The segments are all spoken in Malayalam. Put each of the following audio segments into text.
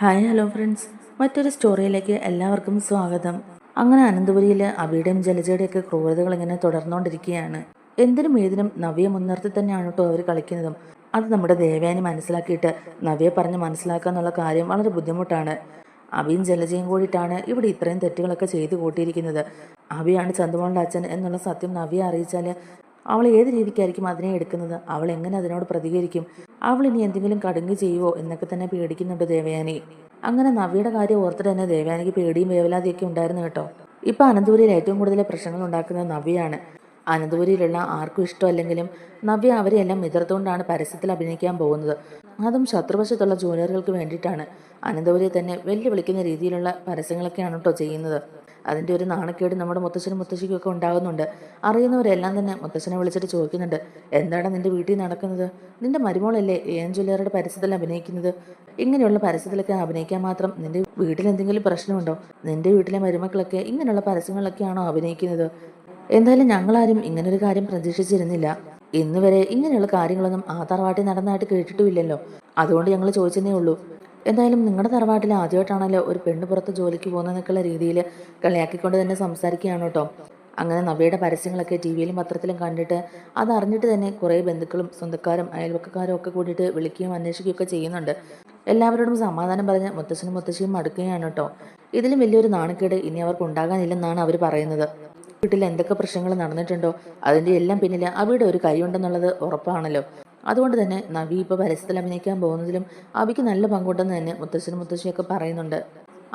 ഹായ് ഹലോ ഫ്രണ്ട്സ്, മറ്റൊരു സ്റ്റോറിയിലേക്ക് എല്ലാവർക്കും സ്വാഗതം. അങ്ങനെ അനന്തപുരിയിൽ അബിയുടെയും ജലജയുടെയൊക്കെ ക്രൂരതകൾ ഇങ്ങനെ തുടർന്നുകൊണ്ടിരിക്കുകയാണ്. എന്തിനും ഏതിനും നവ്യെ മുൻനിർത്തി തന്നെയാണ് കേട്ടോ അവർ കളിക്കുന്നതും. അത് നമ്മുടെ ദേവയാനി മനസ്സിലാക്കിയിട്ട് നവ്യെ പറഞ്ഞ് മനസ്സിലാക്കുക എന്നുള്ള കാര്യം വളരെ ബുദ്ധിമുട്ടാണ്. അബിയും ജലജയും കൂടിയിട്ടാണ് ഇവിടെ ഇത്രയും തെറ്റുകളൊക്കെ ചെയ്തു കൂട്ടിയിരിക്കുന്നത്. അബിയാണ് ചന്തുമോളുടെ അച്ഛൻ എന്നുള്ള സത്യം നവ്യെ അറിയിച്ചാൽ അവൾ ഏത് രീതിക്കായിരിക്കും അതിനെ എടുക്കുന്നത്? അവൾ എങ്ങനെ അതിനോട് പ്രതികരിക്കും? അവൾ ഇനി എന്തെങ്കിലും കടുങ്ക് ചെയ്യുവോ എന്നൊക്കെ തന്നെ പേടിക്കുന്നുണ്ട് ദേവയാനി. അങ്ങനെ നവ്യയുടെ കാര്യം ഓർത്തിട്ട് തന്നെ ദേവയാനിക്ക് പേടിയും വേവലാതിയൊക്കെ ഉണ്ടായിരുന്നു കേട്ടോ. ഇപ്പൊ അനന്തപുരിയിൽ ഏറ്റവും കൂടുതൽ പ്രശ്നങ്ങൾ ഉണ്ടാക്കുന്നത് നവ്യയാണ്. അനന്തപുരിയിലുള്ള ആർക്കും ഇഷ്ടമല്ലെങ്കിലും നവ്യ അവരെയെല്ലാം എതിർത്തുകൊണ്ടാണ് പരസ്യത്തിൽ അഭിനയിക്കാൻ പോകുന്നത്. അതും ശത്രുവശത്തുള്ള ജൂനിയറുകൾക്ക് വേണ്ടിയിട്ടാണ്. അനന്തപുരിയെ തന്നെ വെല്ലുവിളിക്കുന്ന രീതിയിലുള്ള പരസ്യങ്ങളൊക്കെയാണ് കേട്ടോ ചെയ്യുന്നത്. അതിൻ്റെ ഒരു നാണക്കേട് നമ്മുടെ മുത്തശ്ശനും മുത്തശ്ശിക്കും ഒക്കെ ഉണ്ടാകുന്നുണ്ട്. അറിയുന്നവരെല്ലാം തന്നെ മുത്തശ്ശനെ വിളിച്ചിട്ട് ചോദിക്കുന്നുണ്ട്, എന്താണ് നിന്റെ വീട്ടിൽ നടക്കുന്നത്? നിന്റെ മരുമോളല്ലേ എൻ ജ്വല്ലറിയുടെ പരസ്യത്തിൽ അഭിനയിക്കുന്നത്? ഇങ്ങനെയുള്ള പരസ്യത്തിലൊക്കെ അഭിനയിക്കാൻ മാത്രം നിന്റെ വീട്ടിൽ എന്തെങ്കിലും പ്രശ്നമുണ്ടോ? നിന്റെ വീട്ടിലെ മരുമക്കളൊക്കെ ഇങ്ങനെയുള്ള പരസ്യങ്ങളിലൊക്കെയാണോ അഭിനയിക്കുന്നത്? എന്തായാലും ഞങ്ങളാരും ഇങ്ങനൊരു കാര്യം പ്രതീക്ഷിച്ചിരുന്നില്ല. ഇന്ന് വരെ ഇങ്ങനെയുള്ള കാര്യങ്ങളൊന്നും ആ തറവാട്ടിൽ നടന്നതായിട്ട് കേട്ടിട്ടുമില്ലല്ലോ. അതുകൊണ്ട് ഞങ്ങൾ ചോദിച്ചതേ ഉള്ളൂ. എന്തായാലും നിങ്ങളുടെ തറവാട്ടിൽ ആദ്യമായിട്ടാണല്ലോ ഒരു പെണ്ണ് പുറത്ത് ജോലിക്ക് പോകുന്നതെന്നൊക്കെയുള്ള രീതിയിൽ കളിയാക്കിക്കൊണ്ട് തന്നെ സംസാരിക്കുകയാണ് കേട്ടോ. അങ്ങനെ നവ്യയുടെ പരസ്യങ്ങളൊക്കെ ടി വിയിലും പത്രത്തിലും കണ്ടിട്ട് അതറിഞ്ഞിട്ട് തന്നെ കുറേ ബന്ധുക്കളും സ്വന്തക്കാരും അയൽവക്കക്കാരും ഒക്കെ കൂടിയിട്ട് വിളിക്കുകയും അന്വേഷിക്കുകയൊക്കെ ചെയ്യുന്നുണ്ട്. എല്ലാവരോടും സമാധാനം പറഞ്ഞ് മുത്തശ്ശനും മുത്തശ്ശിയും മടുക്കുകയാണ് കേട്ടോ. ഇതിലും വലിയൊരു നാണക്കേട് ഇനി അവർക്ക് ഉണ്ടാകാനില്ലെന്നാണ് അവർ പറയുന്നത്. വീട്ടിൽ എന്തൊക്കെ പ്രശ്നങ്ങൾ നടന്നിട്ടുണ്ടോ അതിൻ്റെ എല്ലാം പിന്നിൽ അവയുടെ ഒരു കൈയുണ്ടെന്നുള്ളത് ഉറപ്പാണല്ലോ. അതുകൊണ്ട് തന്നെ നവി ഇപ്പോൾ പരസ്യത്തിൽ അഭിനയിക്കാൻ പോകുന്നതിലും അബിക്ക് നല്ല പങ്കുണ്ടെന്ന് തന്നെ മുത്തശ്ശനും മുത്തശ്ശിയൊക്കെ പറയുന്നുണ്ട്.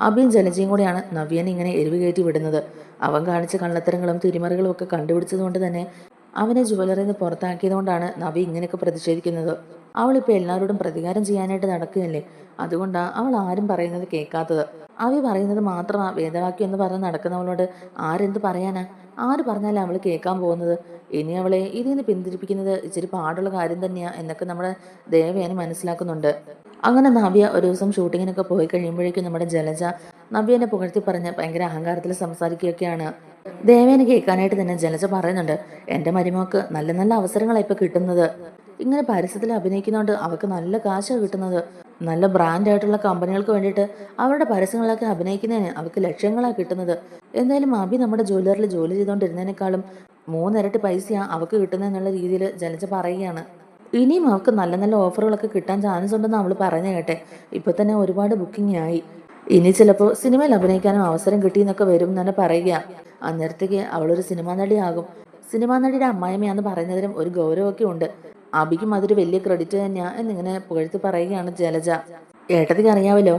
അബിയും ജലജയും കൂടെയാണ് നവ്യനെ ഇങ്ങനെ എരിവ് കയറ്റി വിടുന്നത്. അവൻ കാണിച്ച കള്ളത്തരങ്ങളും തിരിമറികളും ഒക്കെ കണ്ടുപിടിച്ചതുകൊണ്ട് തന്നെ അവനെ ജുവലറിയിൽ നിന്ന് പുറത്താക്കിയത് കൊണ്ടാണ് നവി ഇങ്ങനെയൊക്കെ പ്രതിഷേധിക്കുന്നത്. അവളിപ്പോൾ എല്ലാവരോടും പ്രതികാരം ചെയ്യാനായിട്ട് നടക്കുകയല്ലേ. അതുകൊണ്ടാണ് അവൾ ആരും പറയുന്നത് കേൾക്കാത്തത്. അവി പറയുന്നത് മാത്രമാ വേദവാക്യം എന്ന് പറഞ്ഞ് നടക്കുന്നവളോട് ആരെന്ത് പറയാനാ? ആര് പറഞ്ഞാലും അവൾ കേൾക്കാൻ പോകുന്നത്? ഇനി അവളെ ഇതിൽ നിന്ന് പിന്തിരിപ്പിക്കുന്നത് ഇച്ചിരി പാടുള്ള കാര്യം തന്നെയാ എന്നൊക്കെ നമ്മുടെ ദേവയാനി മനസ്സിലാക്കുന്നുണ്ട്. അങ്ങനെ നവ്യ ഒരു ദിവസം ഷൂട്ടിങ്ങിനൊക്കെ പോയി കഴിയുമ്പോഴേക്കും നമ്മുടെ ജലജ നവ്യനെ പുകഴ്ത്തി പറഞ്ഞ് ഭയങ്കര അഹങ്കാരത്തിൽ സംസാരിക്കുകയൊക്കെയാണ്. ദേവേനെ കേൾക്കാനായിട്ട് തന്നെ ജലജ പറയുന്നുണ്ട്, എൻ്റെ മരുമോക്ക് നല്ല നല്ല അവസരങ്ങളാണ് ഇപ്പൊ കിട്ടുന്നത്. ഇങ്ങനെ പരസ്യത്തിൽ അഭിനയിക്കുന്നതുകൊണ്ട് അവർക്ക് നല്ല കാശാണ് കിട്ടുന്നത്. നല്ല ബ്രാൻഡായിട്ടുള്ള കമ്പനികൾക്ക് വേണ്ടിയിട്ട് അവരുടെ പരസ്യങ്ങളിലൊക്കെ അഭിനയിക്കുന്നതിന് അവർക്ക് ലക്ഷങ്ങളാണ് കിട്ടുന്നത്. എന്തായാലും അഭി നമ്മുടെ ജ്വല്ലറിൽ ജോലി ചെയ്തുകൊണ്ടിരുന്നതിനേക്കാളും 3 ഇരട്ടി പൈസയാണ് അവർക്ക് കിട്ടുന്നതെന്നുള്ള രീതിയിൽ ജലജ പറയുകയാണ്. ഇനിയും അവർക്ക് നല്ല നല്ല ഓഫറുകളൊക്കെ കിട്ടാൻ ചാൻസ് ഉണ്ടെന്ന് അവൾ പറഞ്ഞു കേട്ടെ. ഇപ്പൊ തന്നെ ഒരുപാട് ബുക്കിംഗ് ആയി. ഇനി ചിലപ്പോൾ സിനിമയിൽ അഭിനയിക്കാനും അവസരം കിട്ടിയെന്നൊക്കെ വരും എന്ന് തന്നെ പറയുക. അന്നേരത്തേക്ക് അവളൊരു സിനിമാ നടിയാകും. സിനിമാ നടിയുടെ അമ്മായിമ്മയാന്ന് പറയുന്നതിനും ഒരു ഗൗരവമൊക്കെ ഉണ്ട്. അബിക്കും അതൊരു വലിയ ക്രെഡിറ്റ് തന്നെയാ എന്നിങ്ങനെ പുകഴ്ത്തി പറയുകയാണ് ജലജ. ഏട്ടത്തിക്ക് അറിയാമല്ലോ,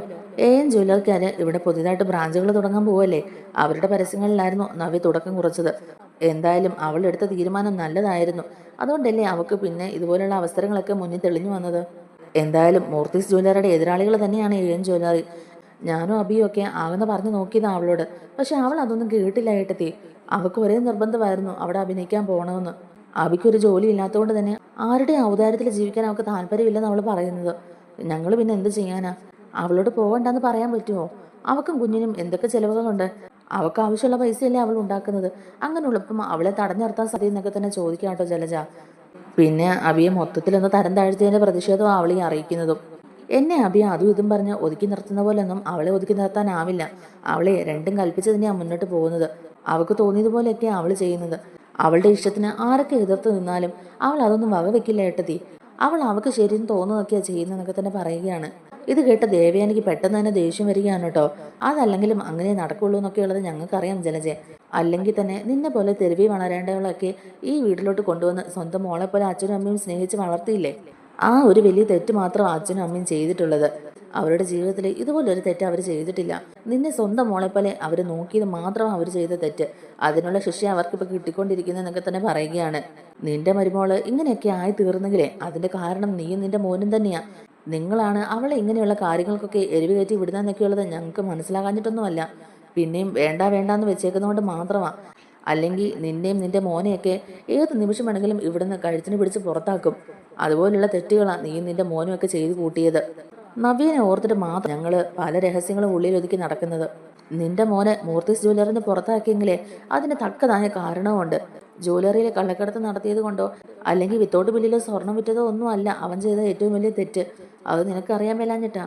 എൻ ജ്വല്ലറിക്കാര് ഇവിടെ പുതിയതായിട്ട് ബ്രാഞ്ചുകൾ തുടങ്ങാൻ പോവല്ലേ. അവരുടെ പരസ്യങ്ങളിലായിരുന്നു നവ്യ തുടക്കം കുറിച്ചത്. എന്തായാലും അവൾ എടുത്ത തീരുമാനം നല്ലതായിരുന്നു. അതുകൊണ്ടല്ലേ അവൾക്ക് പിന്നെ ഇതുപോലുള്ള അവസരങ്ങളൊക്കെ മുന്നിൽ തെളിഞ്ഞു വന്നത്. എന്തായാലും മൂർത്തീസ് ജ്വല്ലറിയുടെ എതിരാളികൾ തന്നെയാണ് എൻ ജ്വല്ലറി. ഞാനും അബിയും ഒക്കെ ആകുന്ന പറഞ്ഞു നോക്കിയതാ അവളോട്. പക്ഷെ അവൾ അതൊന്നും കേട്ടില്ല ഏട്ടത്തി. അവൾക്ക് ഒരേ നിർബന്ധമായിരുന്നു അവിടെ അഭിനയിക്കാൻ പോകണമെന്ന്. അബിക്കൊരു ജോലി ഇല്ലാത്തതുകൊണ്ട് തന്നെ ആരുടെ ഔദാര്യത്തിൽ ജീവിക്കാൻ അവൾക്ക് താല്പര്യമില്ലെന്ന് അവൾ പറയുന്നത്. ഞങ്ങൾ പിന്നെ എന്ത് ചെയ്യാനാ? അവളോട് പോകണ്ടെന്ന് പറയാൻ പറ്റുമോ? അവക്കും കുഞ്ഞിനും എന്തൊക്കെ ചെലവുകളുണ്ട്. അവൾക്ക് ആവശ്യമുള്ള പൈസയല്ലേ അവൾ ഉണ്ടാക്കുന്നത്. അങ്ങനെ ഉള്ളപ്പം അവളെ തടഞ്ഞു നിർത്താൻ സാധ്യത എന്നൊക്കെ തന്നെ ചോദിക്കാം കേട്ടോ ജലജ. പിന്നെ അബിയെ മൊത്തത്തിലൊന്ന് തരം താഴ്ത്തിയതിന്റെ പ്രതിഷേധം അവളെ അറിയിക്കുന്നതും. എന്നെ അബിയ അതും ഇതും പറഞ്ഞ് ഒതുക്കി നിർത്തുന്ന പോലൊന്നും അവളെ ഒതുക്കി നിർത്താനാവില്ല. അവളെ രണ്ടും കൽപ്പിച്ച് തന്നെയാണ് മുന്നോട്ട് പോകുന്നത്. അവൾക്ക് തോന്നിയതുപോലെയൊക്കെ അവൾ ചെയ്യുന്നത്. അവളുടെ ഇഷ്ടത്തിന് ആരൊക്കെ എതിർത്ത് നിന്നാലും അവൾ അതൊന്നും വകവെക്കില്ല ഏട്ടത്തി. അവൾ അവൾക്ക് ശരിയെന്ന് തോന്നുന്നതൊക്കെയാ ചെയ്യുന്നതെന്നൊക്കെ തന്നെ പറയുകയാണ്. ഇത് കേട്ട ദേവയാനിക്ക് പെട്ടെന്ന് തന്നെ ദേഷ്യം വരികയാണ് കേട്ടോ. അതല്ലെങ്കിലും അങ്ങനെ നടക്കുള്ളൂ എന്നൊക്കെയുള്ളത് ഞങ്ങൾക്കറിയാം ജലജെ. അല്ലെങ്കിൽ തന്നെ നിന്നെ പോലെ തെരുവി വളരേണ്ടവളൊക്കെ ഈ വീട്ടിലോട്ട് കൊണ്ടുവന്ന് സ്വന്തം മോളെ പോലെ അച്ഛനും അമ്മയും സ്നേഹിച്ച് വളർത്തിയില്ലേ. ആ ഒരു വലിയ തെറ്റ് മാത്രം അച്ഛനും അമ്മയും ചെയ്തിട്ടുള്ളത്. അവരുടെ ജീവിതത്തിൽ ഇതുപോലൊരു തെറ്റ് അവർ ചെയ്തിട്ടില്ല. നിന്നെ സ്വന്തം മോളെ പോലെ അവർ നോക്കിയത് മാത്രം അവർ ചെയ്ത തെറ്റ്. അതിനുള്ള ശിക്ഷ അവർക്കിപ്പോൾ കിട്ടിക്കൊണ്ടിരിക്കുന്നതെന്നൊക്കെ തന്നെ പറയുകയാണ്. നിന്റെ മരുമോള് ഇങ്ങനെയൊക്കെ ആയി തീർന്നെങ്കിലേ അതിന്റെ കാരണം നീയും നിന്റെ മോനും തന്നെയാ. നിങ്ങളാണ് അവളെ ഇങ്ങനെയുള്ള കാര്യങ്ങൾക്കൊക്കെ എരിവ് കയറ്റി വിടുന്നതെന്നൊക്കെയുള്ളത് ഞങ്ങൾക്ക് മനസ്സിലാകാഞ്ഞിട്ടൊന്നുമല്ല. പിന്നെയും വേണ്ട വേണ്ടാന്ന് വെച്ചേക്കുന്നതുകൊണ്ട് മാത്രമാ. അല്ലെങ്കിൽ നിന്നെയും നിന്റെ മോനെയൊക്കെ ഏത് നിമിഷം വേണമെങ്കിലും ഇവിടുന്ന് കഴുത്തിന് പിടിച്ച് പുറത്താക്കും. അതുപോലുള്ള തെറ്റുകളാണ് നീയും നിന്റെ മോനും ഒക്കെ ചെയ്തു കൂട്ടിയത്. നവ്യനെ ഓർത്തിട്ട് മാത്രം ഞങ്ങള് പല രഹസ്യങ്ങളും ഉള്ളിലൊതുക്കി നടക്കുന്നത്. നിന്റെ മോനെ മൂർത്തീസ് ജ്വല്ലറിന് പുറത്താക്കിയെങ്കിലേ അതിന് തക്കതായ കാരണവുമുണ്ട്. ജ്വല്ലറിയിലെ കള്ളക്കടത്ത് നടത്തിയത് കൊണ്ടോ അല്ലെങ്കിൽ വിത്തോട്ട് ബില്ലിലോ സ്വർണം വിറ്റതോ ഒന്നും അല്ല അവൻ ചെയ്ത ഏറ്റവും വലിയ തെറ്റ്. അത് നിനക്കറിയാൻ മേലാഞ്ഞിട്ടാ.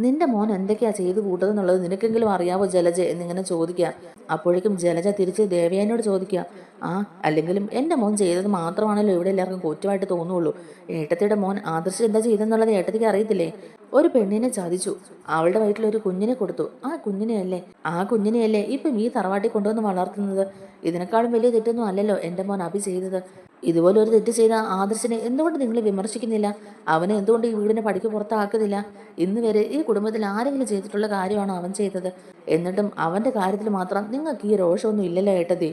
നിന്റെ മോൻ എന്തൊക്കെയാ ചെയ്തു കൂട്ടതെന്നുള്ളത് നിനക്കെങ്കിലും അറിയാവോ ജലജ എന്നിങ്ങനെ ചോദിക്കുക. അപ്പോഴേക്കും ജലജ തിരിച്ച് ദേവയാനിയോട് ചോദിക്കുക, ആ അല്ലെങ്കിലും എൻ്റെ മോൻ ചെയ്തത് മാത്രമാണല്ലോ ഇവിടെ എല്ലാവർക്കും കുറ്റമായിട്ട് തോന്നുള്ളൂ. ഏട്ടത്തിയുടെ മോൻ ആദർശ് എന്താ ചെയ്തെന്നുള്ളത് ഏട്ടത്തിക്ക് അറിയത്തില്ലേ? ഒരു പെണ്ണിനെ ചതിച്ചു, അവളുടെ വയറ്റിലൊരു കുഞ്ഞിനെ കൊടുത്തു. ആ കുഞ്ഞിനെയല്ലേ ഇപ്പം ഈ തറവാട്ടിൽ കൊണ്ടുവന്ന് വളർത്തുന്നത്. ഇതിനേക്കാളും വലിയ തെറ്റൊന്നും അല്ലല്ലോ എൻ്റെ മോൻ അഭി ചെയ്തത്. ഇതുപോലെ ഒരു തെറ്റ് ചെയ്ത ആദർശിനെ എന്തുകൊണ്ട് നിങ്ങൾ വിമർശിക്കുന്നില്ല? അവനെ എന്തുകൊണ്ട് ഈ വീടിനെ പടിക്ക് പുറത്താക്കുന്നില്ല? ഇന്ന് വരെ ഈ കുടുംബത്തിൽ ആരെങ്കിലും ചെയ്തിട്ടുള്ള കാര്യമാണോ അവൻ ചെയ്തത്? എന്നിട്ടും അവൻ്റെ കാര്യത്തിൽ മാത്രം നിങ്ങൾക്ക് ഈ രോഷമൊന്നും ഇല്ലല്ലോ ഏട്ടതി.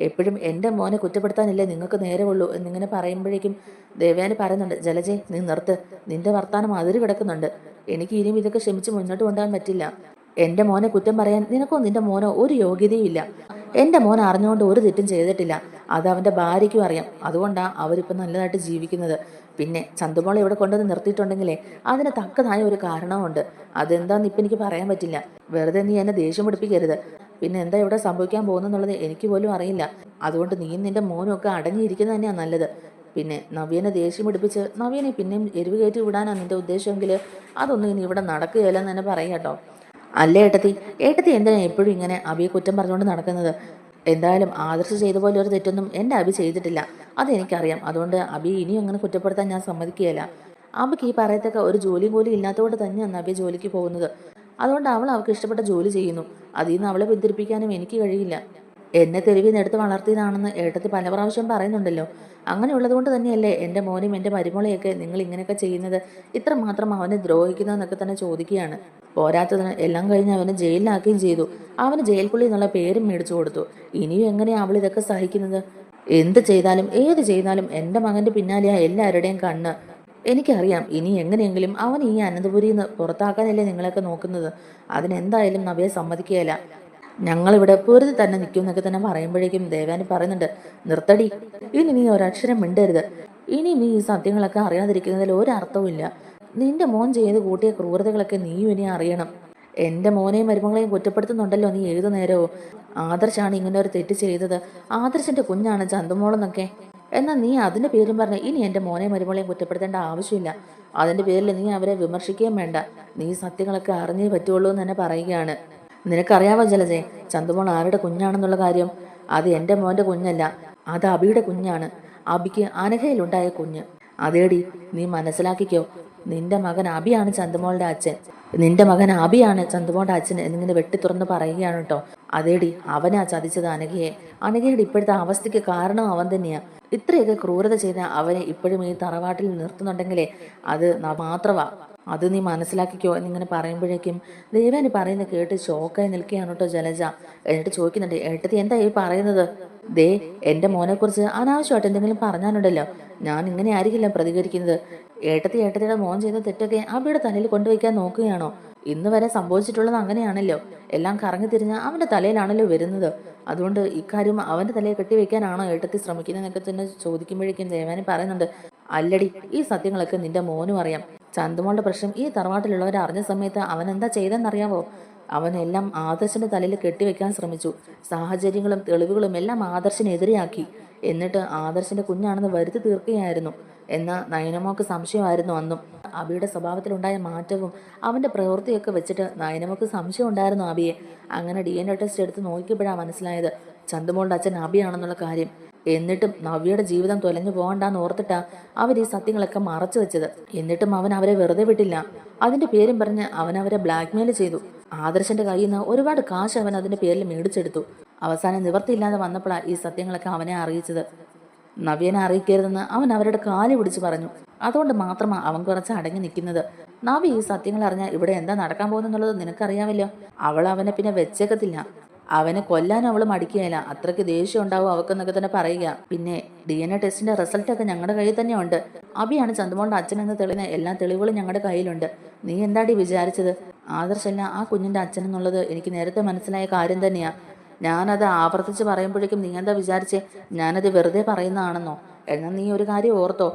എപ്പോഴും എൻ്റെ മോനെ കുറ്റപ്പെടുത്താനില്ലേ നിങ്ങൾക്ക് നേരമുള്ളൂ എന്നിങ്ങനെ പറയുമ്പോഴേക്കും ദേവയാനി പറയുന്നുണ്ട്, ജലജെ നീ നിർത്ത്, നിന്റെ വർത്താനം അതിര് കിടക്കുന്നുണ്ട്. എനിക്ക് ഇനിയും ഇതൊക്കെ ക്ഷമിച്ച് മുന്നോട്ട് കൊണ്ടുപോകാൻ പറ്റില്ല. എൻ്റെ മോനെ കുറ്റം പറയാൻ നിനക്കോ നിന്റെ മോനോ ഒരു യോഗ്യതയും ഇല്ല. എൻ്റെ മോൻ അറിഞ്ഞുകൊണ്ട് ഒരു തെറ്റും ചെയ്തിട്ടില്ല. അത് അവൻ്റെ ഭാര്യയ്ക്കും അറിയാം. അതുകൊണ്ടാണ് അവരിപ്പം നല്ലതായിട്ട് ജീവിക്കുന്നത്. പിന്നെ ചന്തുമോളെ ഇവിടെ കൊണ്ടുവന്ന് നിർത്തിയിട്ടുണ്ടെങ്കിലേ അതിന് തക്കതായ ഒരു കാരണമുണ്ട്. അതെന്താന്ന് ഇപ്പം എനിക്ക് പറയാൻ പറ്റില്ല. വെറുതെ നീ എന്നെ ദേഷ്യം പിടിപ്പിക്കരുത്. പിന്നെ എന്താ ഇവിടെ സംഭവിക്കാൻ പോകുന്നെന്നുള്ളത് എനിക്ക് പോലും അറിയില്ല. അതുകൊണ്ട് നീയും നിന്റെ മോനും ഒക്കെ അടങ്ങിയിരിക്കുന്നത് തന്നെയാണ് നല്ലത്. പിന്നെ നവ്യനെ ദേഷ്യം പിടിപ്പിച്ച് നവ്യനെ പിന്നെയും എരിവ് കയറ്റി വിടാനാണ് നിന്റെ ഉദ്ദേശമെങ്കിൽ അതൊന്നും ഇനി ഇവിടെ നടക്കുകയില്ലെന്ന് തന്നെ പറയാം കേട്ടോ. അല്ലേ ഏട്ടത്തി എന്തിനാ എപ്പോഴും ഇങ്ങനെ അബിയെ കുറ്റം പറഞ്ഞുകൊണ്ട് നടക്കുന്നത്? എന്തായാലും ആദർശ് ചെയ്ത പോലെ ഒരു തെറ്റൊന്നും എൻ്റെ അബി ചെയ്തിട്ടില്ല, അതെനിക്കറിയാം. അതുകൊണ്ട് അബി ഇനിയും അങ്ങനെ കുറ്റപ്പെടുത്താൻ ഞാൻ സമ്മതിക്കുകയില്ല. അബിക്ക് ഈ പറയത്തൊക്കെ ഒരു ജോലിയും പോലും ഇല്ലാത്തതുകൊണ്ട് തന്നെയാണ് അബി ജോലിക്ക് പോകുന്നത്. അതുകൊണ്ട് അവൾക്ക് ഇഷ്ടപ്പെട്ട ജോലി ചെയ്യുന്നു. അതിൽ നിന്ന് അവളെ പിന്തിരിപ്പിക്കാനും എനിക്ക് കഴിയില്ല. എന്നെ തെരുവിൽ നിന്ന് എടുത്ത് വളർത്തിയതാണെന്ന് ഏട്ടത്തി പല പ്രാവശ്യം പറയുന്നുണ്ടല്ലോ. അങ്ങനെയുള്ളത് കൊണ്ട് തന്നെയല്ലേ എൻ്റെ മോനും എൻ്റെ മരുമോളെയൊക്കെ നിങ്ങൾ ഇങ്ങനെയൊക്കെ ചെയ്യുന്നത്? ഇത്ര മാത്രം അവനെ ദ്രോഹിക്കുന്നതെന്നൊക്കെ തന്നെ ചോദിക്കുകയാണ്. പോരാത്തതിന് എല്ലാം കഴിഞ്ഞ് അവനെ ജയിലിലാക്കുകയും ചെയ്തു. അവന് ജയിൽ പുള്ളി എന്നുള്ള പേരും മേടിച്ചു കൊടുത്തു. ഇനിയും എങ്ങനെയാണ് അവൾ ഇതൊക്കെ സഹിക്കുന്നത്? എന്ത് ചെയ്താലും ഏത് ചെയ്താലും എൻ്റെ മകൻ്റെ പിന്നാലെയാ എല്ലാവരുടെയും കണ്ണ്. എനിക്കറിയാം ഇനി എങ്ങനെയെങ്കിലും അവൻ ഈ അനന്തപുരിയിൽ നിന്ന് പുറത്താക്കാനല്ലേ നിങ്ങളൊക്കെ നോക്കുന്നത്. അതിനെന്തായാലും നവ്യെ സമ്മതിക്കുകയില്ല. ഞങ്ങളിവിടെ പൊരുതി തന്നെ നിൽക്കും എന്നൊക്കെ തന്നെ പറയുമ്പോഴേക്കും ദേവാനി പറയുന്നുണ്ട്, നിർത്തടി, ഇനി നീ ഒരക്ഷരം മിണ്ടരുത്. ഇനി നീ ഈ സത്യങ്ങളൊക്കെ അറിയാതിരിക്കുന്നതിൽ ഒരർത്ഥവുമില്ല. നിന്റെ മോൻ ചെയ്ത് കൂട്ടിയ ക്രൂരതകളൊക്കെ നീയും ഇനി അറിയണം. എൻ്റെ മോനെയും മരുമകളെയും കുറ്റപ്പെടുത്തുന്നുണ്ടല്ലോ നീ ഏതു നേരവും. ആദർശാണ് ഇങ്ങനെ ഒരു തെറ്റ് ചെയ്തത്, ആദർശിന്റെ കുഞ്ഞാണ് ചന്തുമോളെന്നൊക്കെ. എന്നാൽ നീ അതിന്റെ പേരും പറഞ്ഞ് ഇനി എൻ്റെ മോനെയും മരുമകളെയും കുറ്റപ്പെടുത്തേണ്ട ആവശ്യമില്ല. അതിന്റെ പേരിൽ നീ അവരെ വിമർശിക്കുകയും വേണ്ട. നീ സത്യങ്ങളൊക്കെ അറിഞ്ഞേ പറ്റുള്ളൂ എന്ന് തന്നെ പറയുകയാണ്. നിനക്കറിയാവോ ജലജെ, ചന്തുമോൾ ആരുടെ കുഞ്ഞാണെന്നുള്ള കാര്യം? അത് എൻ്റെ മോൻ്റെ കുഞ്ഞല്ല, അത് അബിയുടെ കുഞ്ഞാണ്. അബിക്ക് അനഘയിലുണ്ടായ കുഞ്ഞ്. അതേടി, നീ മനസ്സിലാക്കിക്കോ. നിന്റെ മകൻ അബിയാണ് ചന്തുമോളുടെ അച്ഛൻ. നിന്റെ മകൻ അബിയാണ് ചന്തുമോളുടെ അച്ഛൻ എന്നിങ്ങനെ വെട്ടി തുറന്ന് പറയുകയാണ് കേട്ടോ. അതേടി, അവനാ ചതിച്ചത് അനഘയെ. അനഘയുടെ ഇപ്പോഴത്തെ അവസ്ഥയ്ക്ക് കാരണം അവൻ തന്നെയാ. ഇത്രയൊക്കെ ക്രൂരത ചെയ്ത അവനെ ഇപ്പോഴും ഈ തറവാട്ടിൽ നിർത്തുന്നുണ്ടെങ്കിലേ അത് മാത്രമാ. അത് നീ മനസ്സിലാക്കിക്കോ എന്നിങ്ങനെ പറയുമ്പോഴേക്കും ദേവാനി പറയുന്നത് കേട്ട് ഷോക്കായി നിൽക്കുകയാണ് കേട്ടോ ജലജ. എന്നിട്ട് ചോദിക്കുന്നുണ്ട്, ഏട്ടത്തി എന്താ ഈ പറയുന്നത്? ദേ, എൻ്റെ മോനെക്കുറിച്ച് അനാവശ്യമായിട്ട് എന്തെങ്കിലും പറഞ്ഞാലുണ്ടല്ലോ ഞാൻ ഇങ്ങനെ ആയിരിക്കില്ല പ്രതികരിക്കുന്നത്. ഏട്ടത്തിയുടെ മോൻ ചെയ്ത തെറ്റൊക്കെ അബിയുടെ തലയിൽ കൊണ്ടുവയ്ക്കാൻ നോക്കുകയാണോ? ഇന്ന് വരെ സംഭവിച്ചിട്ടുള്ളത് അങ്ങനെയാണല്ലോ. എല്ലാം കറങ്ങി തിരിഞ്ഞ് അവൻ്റെ തലയിലാണല്ലോ വരുന്നത്. അതുകൊണ്ട് ഇക്കാര്യം അവൻ്റെ തലയിൽ കെട്ടിവെക്കാനാണോ ഏട്ടത്തി ശ്രമിക്കുന്നതെന്നൊക്കെ തന്നെ ചോദിക്കുമ്പോഴേക്കും ദേവാനി പറയുന്നുണ്ട്, അല്ലടി, ഈ സത്യങ്ങളൊക്കെ നിന്റെ മോനും അറിയാം. ചന്തുമോളുടെ പ്രശ്നം ഈ തറവാട്ടിലുള്ളവർ അറിഞ്ഞ സമയത്ത് അവൻ എന്താ ചെയ്തെന്നറിയാവോ? അവനെല്ലാം ആദർശിന്റെ തലയിൽ കെട്ടിവെക്കാൻ ശ്രമിച്ചു. സാഹചര്യങ്ങളും തെളിവുകളും എല്ലാം ആദർശിനെതിരെയാക്കി. എന്നിട്ട് ആദർശിന്റെ കുഞ്ഞാണെന്ന് വരുത്തി തീർക്കുകയായിരുന്നു. എന്നാൽ നയനമോക്ക് സംശയമായിരുന്നു അന്നും. അബിയുടെ സ്വഭാവത്തിലുണ്ടായ മാറ്റവും അവന്റെ പ്രവൃത്തിയൊക്കെ വെച്ചിട്ട് നയനമോക്ക് സംശയം ഉണ്ടായിരുന്നു അബിയെ. അങ്ങനെ DNA ടെസ്റ്റ് എടുത്ത് നോക്കിയപ്പോഴാണ് മനസ്സിലായത് ചന്തുമോളുടെ അച്ഛൻ അബിയാണെന്നുള്ള കാര്യം. എന്നിട്ടും നവ്യയുടെ ജീവിതം തൊലഞ്ഞു പോകണ്ടാന്ന് ഓർത്തിട്ടാ അവർ ഈ സത്യങ്ങളൊക്കെ മറച്ചു വെച്ചത്. എന്നിട്ടും അവൻ അവരെ വെറുതെ വിട്ടില്ല. അതിന്റെ പേരും പറഞ്ഞ് അവൻ അവരെ ബ്ലാക്ക്മെയിൽ ചെയ്തു. ആദർശന്റെ കയ്യിൽ നിന്ന് ഒരുപാട് കാശ് അവൻ അതിന്റെ പേരിൽ മേടിച്ചെടുത്തു. അവസാനം നിവർത്തിയില്ലാതെ വന്നപ്പോഴാണ് ഈ സത്യങ്ങളൊക്കെ അവനെ അറിയിച്ചത്. നവ്യനെ അറിയിക്കരുതെന്ന് അവൻ അവരുടെ കാല് പിടിച്ച് പറഞ്ഞു. അതുകൊണ്ട് മാത്രമാണ് അവൻ കുറച്ച് അടങ്ങി നിൽക്കുന്നത്. നവ്യ ഈ സത്യങ്ങൾ അറിഞ്ഞാൽ ഇവിടെ എന്താ നടക്കാൻ പോകുന്നുള്ളത് നിനക്കറിയാമല്ലോ. അവൾ അവനെ പിന്നെ വെച്ചേക്കത്തില്ല. അവനെ കൊല്ലാൻ അവൾ മടിക്കുകയില്ല. അത്രയ്ക്ക് ദേഷ്യം ഉണ്ടാവും അവക്കെന്നൊക്കെ തന്നെ പറയുക. പിന്നെ DNA ടെസ്റ്റിന്റെ റിസൾട്ടൊക്കെ ഞങ്ങളുടെ കയ്യിൽ തന്നെ ഉണ്ട്. അബിയാണ് ചന്തുമോളുടെ അച്ഛനെന്ന് തെളിയുന്ന എല്ലാ തെളിവുകളും ഞങ്ങളുടെ കയ്യിലുണ്ട്. നീ എന്താടി വിചാരിച്ചത്? ആദർശല്ല ആ കുഞ്ഞിന്റെ അച്ഛൻ എന്നുള്ളത് എനിക്ക് നേരത്തെ മനസ്സിലായ കാര്യം തന്നെയാ. ഞാനത് ആവർത്തിച്ച് പറയുമ്പോഴേക്കും നീ എന്താ വിചാരിച്ചേ ഞാനത് വെറുതെ പറയുന്നതാണെന്നോ? എന്നാൽ നീ ഒരു കാര്യം ഓർത്തോ,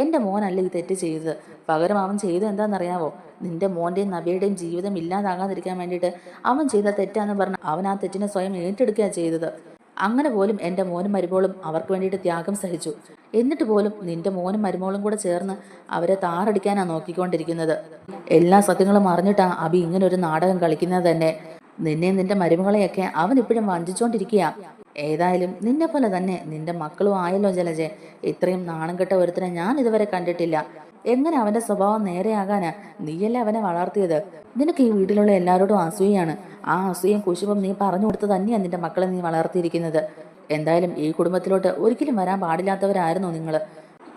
എൻ്റെ മോനല്ല ഈ തെറ്റ് ചെയ്തത്. പകരം അവൻ ചെയ്തത് എന്താണെന്നറിയാവോ? നിന്റെ മോൻ്റെയും നവ്യയുടെയും ജീവിതം ഇല്ലാതാകാതിരിക്കാൻ വേണ്ടിയിട്ട് അവൻ ചെയ്ത തെറ്റാന്ന് പറഞ്ഞ് അവൻ ആ തെറ്റിനെ സ്വയം ഏറ്റെടുക്കുക ചെയ്തത്. അങ്ങനെ പോലും എൻ്റെ മോനും മരുമോളും അവർക്ക് വേണ്ടിയിട്ട് ത്യാഗം സഹിച്ചു. എന്നിട്ട് പോലും നിന്റെ മോനും മരുമോളും കൂടെ ചേർന്ന് അവരെ താറടിക്കാനാണ് നോക്കിക്കൊണ്ടിരിക്കുന്നത്. എല്ലാ സത്യങ്ങളും അറിഞ്ഞിട്ടാ അബി ഇങ്ങനെ ഒരു നാടകം കളിക്കുന്നത് തന്നെ. നിന്നെയും നിന്റെ മരുമകളെയൊക്കെ അവൻ ഇപ്പോഴും വഞ്ചിച്ചോണ്ടിരിക്കുക. ഏതായാലും നിന്നെ പോലെ തന്നെ നിന്റെ മക്കളും ആയല്ലോ ജലജെ. ഇത്രയും നാണം കെട്ട ഒരുത്തനെ ഞാൻ ഇതുവരെ കണ്ടിട്ടില്ല. എങ്ങനെ അവന്റെ സ്വഭാവം നേരെയാകാനാ? നീയല്ലേ അവനെ വളർത്തിയത്. നിനക്ക് ഈ വീട്ടിലുള്ള എല്ലാവരോടും അസൂയാണ്. ആ അസൂയം കുശുമ്പം നീ പറഞ്ഞു കൊടുത്ത് തന്നെയാണ് നിന്റെ മക്കളെ നീ വളർത്തിയിരിക്കുന്നത്. എന്തായാലും ഈ കുടുംബത്തിലോട്ട് ഒരിക്കലും വരാൻ പാടില്ലാത്തവരായിരുന്നു നിങ്ങൾ.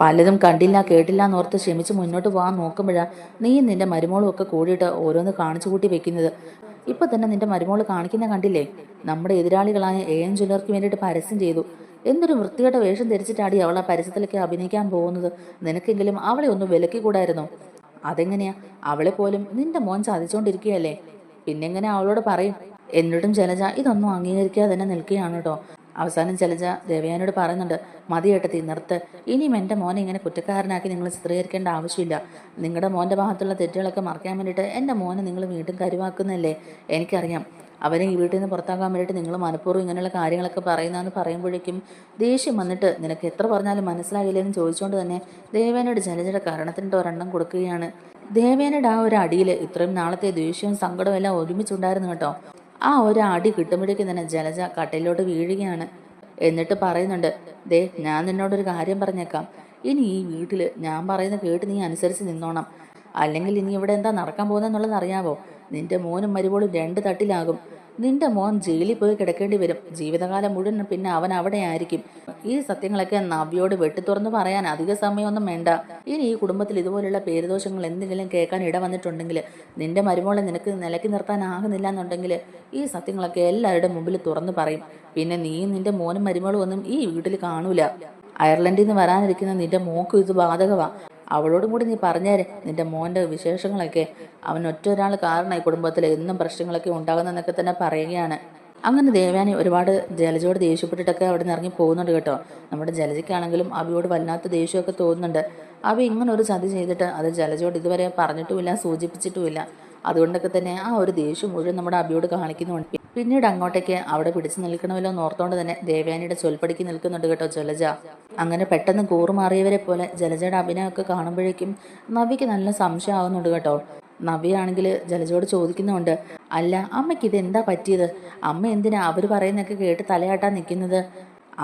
പലതും കണ്ടില്ല കേട്ടില്ല എന്നോർത്ത് ക്ഷമിച്ച് മുന്നോട്ട് പോകാൻ നോക്കുമ്പോഴാ നീയും നിന്റെ മരുമോളും ഒക്കെ കൂടിയിട്ട് ഓരോന്ന് കാണിച്ചു കൂട്ടി വെക്കുന്നത്. ഇപ്പൊ തന്നെ നിന്റെ മരുമോള് കാണിക്കുന്ന കണ്ടില്ലേ? നമ്മുടെ എതിരാളികളായ AM ജ്വല്ലർക്ക് വേണ്ടിയിട്ട് പരസ്യം ചെയ്തു. എന്തൊരു വൃത്തികെട്ട വേഷം ധരിച്ചിട്ടാടി അവൾ ആ പരസ്യത്തിലേക്ക് അഭിനയിക്കാൻ പോകുന്നത്. നിനക്കെങ്കിലും അവളെ ഒന്ന് വിലക്കി കൂടായിരുന്നോ? അതെങ്ങനെയാ? അവളെ പോലും നിന്റെ മോൻ സാധിച്ചുകൊണ്ടിരിക്കുകയല്ലേ. പിന്നെങ്ങനെ അവളോട് പറയും? എന്നിട്ടും ജലജ ഇതൊന്നും അംഗീകരിക്കാതെ തന്നെ നിൽക്കുകയാണ് കേട്ടോ. അവസാനം ജലജ ദേവയാനോട് പറയുന്നുണ്ട്, മതി ഏട്ടത്തി, നിർത്ത്. ഇനിയും എൻ്റെ മോനെ ഇങ്ങനെ കുറ്റക്കാരനാക്കി നിങ്ങൾ ചിത്രീകരിക്കേണ്ട ആവശ്യമില്ല. നിങ്ങളുടെ മോൻ്റെ ഭാഗത്തുള്ള തെറ്റുകളൊക്കെ മറക്കാൻ വേണ്ടിയിട്ട് എൻ്റെ മോനെ നിങ്ങൾ വീണ്ടും കരുവാക്കുന്നല്ലേ. എനിക്കറിയാം. അവനെ ഈ വീട്ടിൽ നിന്ന് പുറത്താക്കാൻ വേണ്ടിയിട്ട് നിങ്ങൾ മനഃപൂർവ്വം ഇങ്ങനെയുള്ള കാര്യങ്ങളൊക്കെ പറയുന്നതെന്ന് പറയുമ്പോഴേക്കും ദേഷ്യം വന്നിട്ട് നിനക്ക് എത്ര പറഞ്ഞാലും മനസ്സിലാകില്ലെന്ന് ചോദിച്ചുകൊണ്ട് തന്നെ ദേവേനയുടെ ജലജയുടെ കാരണത്തിൻ്റെ ഒരെണ്ണം കൊടുക്കുകയാണ്. ദേവേനയുടെ ആ ഒരു അടിയിൽ ഇത്രയും നാളത്തെ ദേഷ്യവും സങ്കടവും എല്ലാം ഒരുമിച്ചുണ്ടായിരുന്നു കേട്ടോ. ആ ഒരു അടി കിട്ടുമ്പോഴേക്കും തന്നെ ജലജ കട്ടയിലോട്ട് വീഴുകയാണ്. എന്നിട്ട് പറയുന്നുണ്ട്, ദേ ഞാൻ നിന്നോടൊരു കാര്യം പറഞ്ഞേക്കാം. ഇനി ഈ വീട്ടിൽ ഞാൻ പറയുന്ന കേട്ട് നീ അനുസരിച്ച് നിന്നോണം. അല്ലെങ്കിൽ ഇനി ഇവിടെ എന്താ നടക്കാൻ പോകുന്നതെന്നുള്ളത് അറിയാവോ? നിന്റെ മോനും മരുമോളും രണ്ട് തട്ടിലാകും. നിന്റെ മോൻ ജയിലിൽ പോയി കിടക്കേണ്ടി വരും. ജീവിതകാലം മുഴുവൻ പിന്നെ അവൻ അവിടെ ആയിരിക്കും. ഈ സത്യങ്ങളൊക്കെ നവ്യോട് വെട്ടിത്തുറന്ന് പറയാൻ അധിക സമയമൊന്നും വേണ്ട. ഇനി ഈ കുടുംബത്തിൽ ഇതുപോലുള്ള പേരുദോഷങ്ങൾ എന്തെങ്കിലും കേൾക്കാൻ ഇട വന്നിട്ടുണ്ടെങ്കിൽ, നിന്റെ മരുമോളെ നിനക്ക് നിലക്കി നിർത്താനാകുന്നില്ല എന്നുണ്ടെങ്കിൽ ഈ സത്യങ്ങളൊക്കെ എല്ലാവരുടെ മുമ്പിൽ തുറന്ന് പറയും. പിന്നെ നീയും നിന്റെ മോനും മരുമോളും ഒന്നും ഈ വീട്ടിൽ കാണൂല. അയർലൻഡിൽ നിന്ന് വരാനിരിക്കുന്ന നിന്റെ മോക്കും ഇത് ബാധകമാ. അവളോടും കൂടി നീ പറഞ്ഞേരെ നിന്റെ മോൻ്റെ വിശേഷങ്ങളൊക്കെ. അവൻ ഒറ്റൊരാൾ കാരണം ഈ കുടുംബത്തിൽ എന്നും പ്രശ്നങ്ങളൊക്കെ ഉണ്ടാകുന്നതെന്നൊക്കെ തന്നെ പറയുകയാണ്. അങ്ങനെ ദേവയാനി ഒരുപാട് ജലജയോട് ദേഷ്യപ്പെട്ടിട്ടൊക്കെ അവിടെ നിന്ന് ഇറങ്ങി പോകുന്നുണ്ട് കേട്ടോ. നമ്മുടെ ജലജയ്ക്കാണെങ്കിലും അവിയോട് വല്ലാത്ത ദേഷ്യമൊക്കെ തോന്നുന്നുണ്ട്. അവ ഇങ്ങനെ ഒരു ചതി ചെയ്തിട്ട് അത് ജലജയോട് ഇതുവരെ പറഞ്ഞിട്ടുമില്ല, സൂചിപ്പിച്ചിട്ടുമില്ല. അതുകൊണ്ടൊക്കെ തന്നെ ആ ഒരു ദേഷ്യം മുഴുവൻ നമ്മുടെ അബിയോട് കാണിക്കുന്നുണ്ട്. പിന്നീട് അങ്ങോട്ടേക്ക് അവിടെ പിടിച്ചു നിൽക്കണമല്ലോ എന്നോർത്തോണ്ട് തന്നെ ദേവയാനിയുടെ ചൊൽപ്പടിക്ക് നിൽക്കുന്നുണ്ട് കേട്ടോ ജലജ. അങ്ങനെ പെട്ടെന്ന് കൂറുമാറിയവരെ പോലെ ജലജയുടെ അഭിനയമൊക്കെ കാണുമ്പോഴേക്കും നവ്യക്ക് നല്ല സംശയമാകുന്നുണ്ട് കേട്ടോ. നവ്യയാണെങ്കിൽ ജലജയോട് ചോദിക്കുന്നുണ്ട്, അല്ല അമ്മയ്ക്ക് ഇത് എന്താ പറ്റിയത്? അമ്മ എന്തിനാ അവർ പറയുന്നൊക്കെ കേട്ട് തലയാട്ടാൻ നിൽക്കുന്നത്?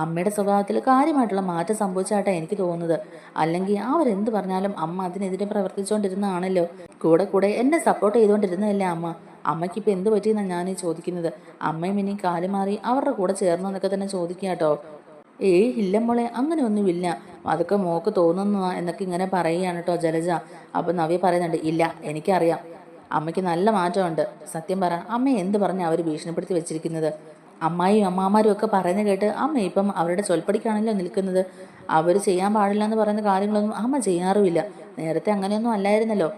അമ്മയുടെ സ്വഭാവത്തിൽ കാര്യമായിട്ടുള്ള മാറ്റം സംഭവിച്ചായിട്ടാ എനിക്ക് തോന്നുന്നത്. അല്ലെങ്കിൽ അവരെന്ത് പറഞ്ഞാലും അമ്മ അതിനെതിരെ പ്രവർത്തിച്ചുകൊണ്ടിരുന്നതാണല്ലോ. കൂടെ കൂടെ എന്നെ സപ്പോർട്ട് ചെയ്തുകൊണ്ടിരുന്നതല്ലേ അമ്മ. അമ്മയ്ക്കിപ്പോൾ എന്ത് പറ്റിയെന്നാണ് ഞാൻ ചോദിക്കുന്നത്. അമ്മയും ഇനി കാലു മാറി അവരുടെ കൂടെ ചേർന്നു എന്നൊക്കെ തന്നെ ചോദിക്കുക കേട്ടോ. ഏയ് ഇല്ല മോളെ, അങ്ങനെ ഒന്നുമില്ല, അതൊക്കെ മോക്ക് തോന്നുന്നു എന്നൊക്കെ ഇങ്ങനെ പറയുകയാണ് കേട്ടോ ജലജ. അപ്പം നവ്യ പറയുന്നുണ്ട്, ഇല്ല എനിക്കറിയാം അമ്മയ്ക്ക് നല്ല മാറ്റമുണ്ട്. സത്യം പറ, അമ്മയെ എന്ത് പറഞ്ഞാൽ അവർ ഭീഷണിപ്പെടുത്തി വെച്ചിരിക്കുന്നത്? അമ്മായിയും അമ്മാമാരും ഒക്കെ പറയുന്നത് കേട്ട് അമ്മ ഇപ്പം അവരുടെ ചൊൽപ്പടിക്കാണല്ലോ നിൽക്കുന്നത്. അവർ ചെയ്യാൻ പാടില്ല എന്ന് പറയുന്ന കാര്യങ്ങളൊന്നും അമ്മ ചെയ്യാറുമില്ല. നേരത്തെ അങ്ങനെയൊന്നും അല്ലായിരുന്നല്ലോ.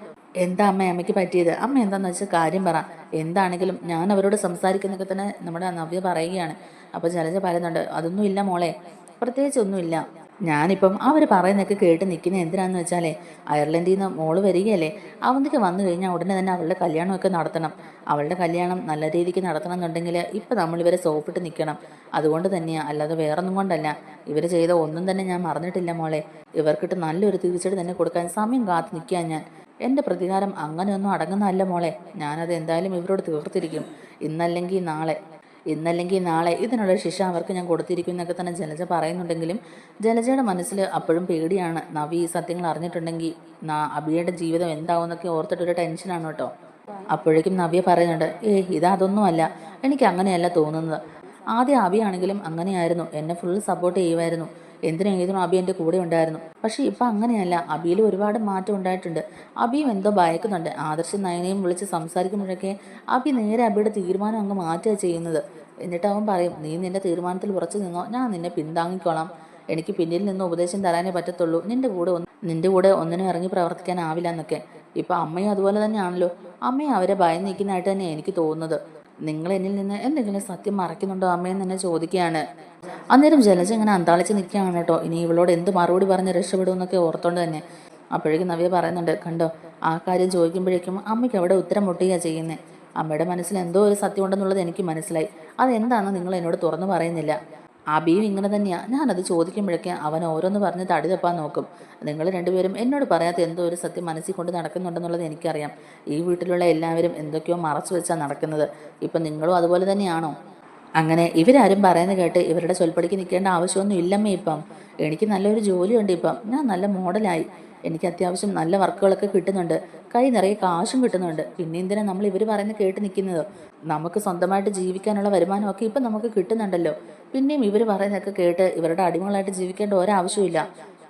എന്താ അമ്മയ്ക്ക് പറ്റിയത്? അമ്മ എന്താണെന്ന് വെച്ചാൽ കാര്യം പറ. എന്താണെങ്കിലും ഞാൻ അവരോട് സംസാരിക്കുന്നൊക്കെ തന്നെ നമ്മുടെ നവ്യ പറയുകയാണ്. അപ്പോൾ ജലജ പറയുന്നുണ്ട്, അതൊന്നും ഇല്ല മോളെ, പ്രത്യേകിച്ച് ഒന്നുമില്ല. ഞാനിപ്പം അവർ പറയുന്നതൊക്കെ കേട്ട് നിൽക്കുന്നത് എന്തിനാന്ന് വെച്ചാലേ, അയർലൻഡിൽ നിന്ന് മോള് വരികയല്ലേ, അവന്തിക്ക് വന്നു കഴിഞ്ഞാൽ ഉടനെ തന്നെ അവളുടെ കല്യാണമൊക്കെ നടത്തണം. അവളുടെ കല്യാണം നല്ല രീതിക്ക് നടത്തണം എന്നുണ്ടെങ്കിൽ ഇപ്പം നമ്മളിവരെ സോപ്പിട്ട് നിൽക്കണം. അതുകൊണ്ട് തന്നെയാണ്, അല്ലാതെ വേറൊന്നും കൊണ്ടല്ല. ഇവർ ചെയ്ത ഒന്നും തന്നെ ഞാൻ മറന്നിട്ടില്ല മോളെ. ഇവർക്കിട്ട് നല്ലൊരു തിരിച്ചടി തന്നെ കൊടുക്കാൻ സമയം കാത്തു നിൽക്കാൻ ഞാൻ. എൻ്റെ പ്രതികാരം അങ്ങനെയൊന്നും അടങ്ങുന്നതല്ല മോളെ. ഞാനത് എന്തായാലും ഇവരോട് തീർത്തിരിക്കും. ഇന്നല്ലെങ്കിൽ നാളെ ഇതിനുള്ള ശിക്ഷ അവർക്ക് ഞാൻ കൊടുത്തിരിക്കും എന്നൊക്കെ തന്നെ ജലജ പറയുന്നുണ്ടെങ്കിലും ജലജയുടെ മനസ്സിൽ അപ്പോഴും പേടിയാണ്. നവി ഈ സത്യങ്ങൾ അറിഞ്ഞിട്ടുണ്ടെങ്കിൽ അബിയുടെ ജീവിതം എന്താവുമെന്നൊക്കെ ഓർത്തിട്ടൊരു ടെൻഷനാണ് കേട്ടോ. അപ്പോഴേക്കും നവ്യ പറയുന്നുണ്ട്, ഇതൊന്നുമല്ല, എനിക്ക് അങ്ങനെയല്ല തോന്നുന്നത്. ആദ്യം അബിയാണെങ്കിലും അങ്ങനെയായിരുന്നു, എന്നെ ഫുൾ സപ്പോർട്ട് ചെയ്യുമായിരുന്നു. എന്തിനും ഏതിനും അബി എൻ്റെ കൂടെ ഉണ്ടായിരുന്നു. പക്ഷേ ഇപ്പം അങ്ങനെയല്ല, അബിയിൽ ഒരുപാട് മാറ്റം ഉണ്ടായിട്ടുണ്ട്. അബിയും എന്തോ ഭയക്കുന്നുണ്ട്. ആദർശ് നയനയും വിളിച്ച് സംസാരിക്കുമ്പോഴൊക്കെ അബി നേരെ അബിയുടെ തീരുമാനം അങ്ങ് മാറ്റുക ചെയ്യുന്നത്. എന്നിട്ട് അവൻ പറയും, നീ നിന്റെ തീരുമാനത്തിൽ ഉറച്ചു നിന്നോ, ഞാൻ നിന്നെ പിന്താങ്ങിക്കോളാം. എനിക്ക് പിന്നിൽ നിന്ന് ഉപദേശം തരാനേ പറ്റത്തുള്ളൂ. നിന്റെ കൂടെ ഒന്നിനും ഇറങ്ങി പ്രവർത്തിക്കാനാവില്ല എന്നൊക്കെ. ഇപ്പം അമ്മയും അതുപോലെ തന്നെയാണല്ലോ. അമ്മയും അവരെ ഭയം നീക്കുന്നതായിട്ട് തന്നെ എനിക്ക് തോന്നുന്നത്. നിങ്ങൾ എന്നിൽ നിന്ന് എന്തെങ്കിലും സത്യം മറയ്ക്കുന്നുണ്ടോ അമ്മയെന്ന് തന്നെ ചോദിക്കുകയാണ്. അന്നേരം ജലജ ഇങ്ങനെ അന്താളിച്ച് നിൽക്കുകയാണ് കേട്ടോ. ഇനി ഇവളോട് എന്ത് മറുപടി പറഞ്ഞ് രക്ഷപ്പെടുമെന്നൊക്കെ ഓർത്തോണ്ട് തന്നെ. അപ്പോഴേക്കും നവ്യ പറയുന്നുണ്ട്, കണ്ടോ, ആ കാര്യം ചോദിക്കുമ്പോഴേക്കും അമ്മയ്ക്ക് അവിടെ ഉത്തരം മുട്ടുകയാണ് ചെയ്യുന്നത്. അമ്മയുടെ മനസ്സിൽ എന്തോ ഒരു സത്യം ഉണ്ടെന്നുള്ളത് എനിക്ക് മനസ്സിലായി. അതെന്താണെന്ന് നിങ്ങൾ എന്നോട് തുറന്നു പറയുന്നില്ല. അബിയും ഇങ്ങനെ തന്നെയാണ്. ഞാനത് ചോദിക്കുമ്പോഴൊക്കെ അവൻ ഓരോന്ന് പറഞ്ഞ് തടി തപ്പാൻ നോക്കും. നിങ്ങൾ രണ്ടുപേരും എന്നോട് പറയാത്ത എന്തോ ഒരു സത്യം മനസ്സിൽ കൊണ്ട് നടക്കുന്നുണ്ടെന്നുള്ളത് എനിക്കറിയാം. ഈ വീട്ടിലുള്ള എല്ലാവരും എന്തൊക്കെയോ മറച്ചു വെച്ചാണ് നടക്കുന്നത്. ഇപ്പം നിങ്ങളും അതുപോലെ തന്നെയാണോ? അങ്ങനെ ഇവരാരും പറയുന്നത് കേട്ട് ഇവരുടെ ചൊൽപ്പടിക്ക് നിൽക്കേണ്ട ആവശ്യമൊന്നും ഇല്ലമ്മേ. ഇപ്പം എനിക്ക് നല്ലൊരു ജോലിയുണ്ട്. ഇപ്പം ഞാൻ നല്ല മോഡലായി. എനിക്ക് അത്യാവശ്യം നല്ല വർക്കുകളൊക്കെ കിട്ടുന്നുണ്ട്. കൈ നിറയെ കാശും കിട്ടുന്നുണ്ട്. പിന്നെ എന്തിനാ നമ്മൾ ഇവർ പറയുന്നത് കേട്ട് നിൽക്കുന്നത്? നമുക്ക് സ്വന്തമായിട്ട് ജീവിക്കാനുള്ള വരുമാനമൊക്കെ ഇപ്പം നമുക്ക് കിട്ടുന്നുണ്ടല്ലോ. പിന്നെയും ഇവർ പറയുന്നതൊക്കെ കേട്ട് ഇവരുടെ അടിമകളായിട്ട് ജീവിക്കേണ്ട ഒരാവശ്യമില്ല.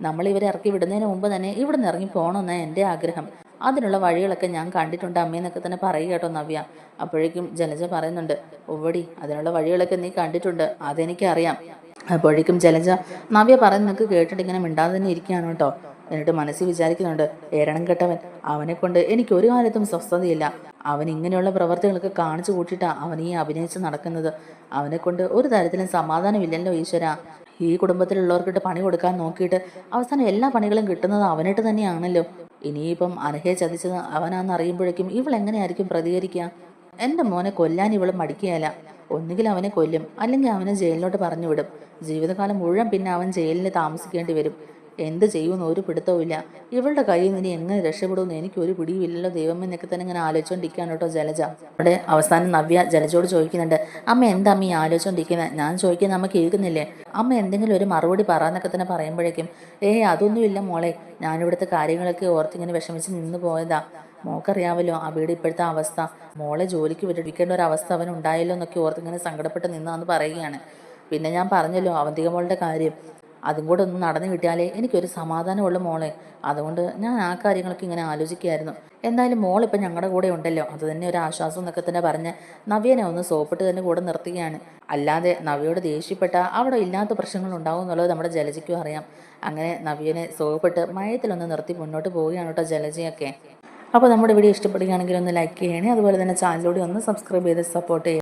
നമ്മൾ ഇവരെ ഇറക്കി വിടുന്നതിന് മുമ്പ് തന്നെ ഇവിടെ നിന്ന് ഇറങ്ങി പോകണമെന്നാണ് എൻ്റെ ആഗ്രഹം. അതിനുള്ള വഴികളൊക്കെ ഞാൻ കണ്ടിട്ടുണ്ട് അമ്മയെന്നൊക്കെ തന്നെ പറയുക കേട്ടോ നവ്യ. അപ്പോഴേക്കും ജലജ പറയുന്നുണ്ട്, ഉവ്വടി അതിനുള്ള വഴികളൊക്കെ നീ കണ്ടിട്ടുണ്ട്, അതെനിക്കറിയാം. അപ്പോഴേക്കും ജലജ നവ്യ പറയുന്നതൊക്കെ കേട്ടിട്ട് ഇങ്ങനെ മിണ്ടാതെ തന്നെ ഇരിക്കുകയാണ് കേട്ടോ. എന്നിട്ട് മനസ്സിൽ വിചാരിക്കുന്നുണ്ട്, ഏരണം കെട്ടവൻ, അവനെ കൊണ്ട് എനിക്ക് ഒരു കാലത്തും സ്വസ്ഥതയില്ല. അവൻ ഇങ്ങനെയുള്ള പ്രവർത്തികളൊക്കെ കാണിച്ചു കൂട്ടിയിട്ടാണ് അവൻ ഈ അഭിനയിച്ച് നടക്കുന്നത്. അവനെ കൊണ്ട് ഒരു തരത്തിലും സമാധാനമില്ലല്ലോ ഈശ്വര. ഈ കുടുംബത്തിലുള്ളവർക്കിട്ട് പണി കൊടുക്കാൻ നോക്കിയിട്ട് അവസാനം എല്ലാ പണികളും കിട്ടുന്നത് അവനിട്ട് തന്നെയാണല്ലോ. ഇനിയിപ്പം അനഘയെ ചതിച്ചത് അവനാന്ന് അറിയുമ്പോഴേക്കും ഇവൾ എങ്ങനെയായിരിക്കും പ്രതികരിക്കുക? എൻ്റെ മോനെ കൊല്ലാൻ ഇവൾ മടിക്കുകയല്ല. ഒന്നുകിൽ അവനെ കൊല്ലും, അല്ലെങ്കിൽ അവനെ ജയിലിലോട്ട് പറഞ്ഞു വിടും. ജീവിതകാലം മുഴുവൻ പിന്നെ അവൻ ജയിലിൽ താമസിക്കേണ്ടി വരും. എന്ത് ചെയ്യുമെന്ന് ഒരു പിടുത്തവുമില്ല. ഇവളുടെ കയ്യിൽ നിന്ന് ഇനി എങ്ങനെ രക്ഷപ്പെടുമെന്ന് എനിക്കൊരു പിടിയുമില്ലല്ലോ ദൈവമെന്നൊക്കെ തന്നെ ഇങ്ങനെ ആലോചിച്ചുകൊണ്ടിരിക്കുകയാണ് കേട്ടോ ജലജ. അവിടെ അവസാനം നവ്യ ജലജോട് ചോദിക്കുന്നുണ്ട്, അമ്മ എന്താ അമ്മ ഈ ആലോചിച്ചുകൊണ്ടിരിക്കുന്നത്? ഞാൻ ചോദിക്കുന്നത് അമ്മ കേൾക്കുന്നില്ലേ? അമ്മ എന്തെങ്കിലും ഒരു മറുപടി പറയാന്നൊക്കെ തന്നെ പറയുമ്പോഴേക്കും, അതൊന്നുമില്ല മോളെ, ഞാനിവിടുത്തെ കാര്യങ്ങളൊക്കെ ഓർത്തിങ്ങനെ വിഷമിച്ച് നിന്ന് പോയതാ. മോക്കറിയാമല്ലോ അബിയുടെ ഇപ്പോഴത്തെ അവസ്ഥ. മോളെ ജോലിക്ക് വിരമിക്കേണ്ട ഒരു അവസ്ഥ അവൻ ഉണ്ടായല്ലോ എന്നൊക്കെ ഓർത്തിങ്ങനെ സങ്കടപ്പെട്ട് നിന്നാന്ന് പറയുകയാണ്. പിന്നെ ഞാൻ പറഞ്ഞല്ലോ അവന്തിക മോളുടെ കാര്യം, അതും കൂടെ ഒന്ന് നടന്നു കിട്ടിയാലേ എനിക്കൊരു സമാധാനമുള്ളൂ മോളെ. അതുകൊണ്ട് ഞാൻ ആ കാര്യങ്ങളൊക്കെ ഇങ്ങനെ ആലോചിക്കുകയായിരുന്നു. എന്തായാലും മോളിപ്പം ഞങ്ങളുടെ കൂടെ ഉണ്ടല്ലോ, അത് തന്നെ ഒരു ആശ്വാസം എന്നൊക്കെ തന്നെ പറഞ്ഞ് നവ്യനെ ഒന്ന് സോപ്പിട്ട് തന്നെ കൂടെ നിർത്തുകയാണ്. അല്ലാതെ നവ്യയോട് ദേഷ്യപ്പെട്ട അവിടെ ഇല്ലാത്ത പ്രശ്നങ്ങൾ ഉണ്ടാവും എന്നുള്ളത് നമ്മുടെ ജലജയ്ക്കും അറിയാം. അങ്ങനെ നവ്യനെ സോപ്പിട്ട് മയത്തിലൊന്ന് നിർത്തി മുന്നോട്ട് പോവുകയാണ് കേട്ടോ ജലജയൊക്കെ. അപ്പോൾ നമ്മുടെ വീഡിയോ ഇഷ്ടപ്പെടുകയാണെങ്കിൽ ഒന്ന് ലൈക്ക് ചെയ്യണേ. അതുപോലെ തന്നെ ചാനലിലൂടെ ഒന്ന് സബ്സ്ക്രൈബ് ചെയ്ത് സപ്പോർട്ട് ചെയ്യണം.